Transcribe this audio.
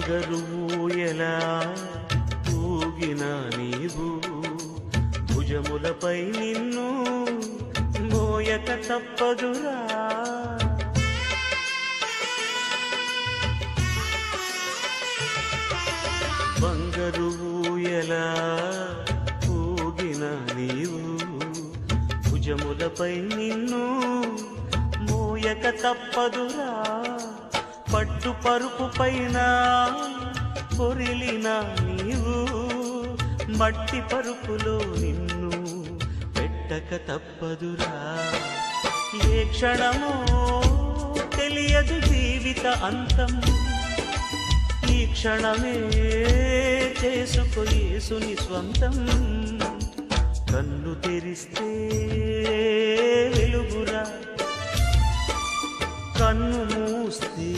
బంగరు ఊయలా ఊగిన నీవు భుజములపై నిన్ను మోయక తప్పదురా. బంగరు ఊయలా ఊగిన నీవు భుజములపై నిన్ను మోయక తప్పదురా. పట్టు పరుపు పైన పొరిలిన నీవు మట్టి పరుపులో నిన్ను పెట్టక తప్పదురా. ఏ క్షణమో తెలియదు జీవిత అంతం, ఈ క్షణమే చేసుకో యేసుని స్వంతం. కన్ను తెరిస్తే వెలుగురా, కన్ను మూస్తే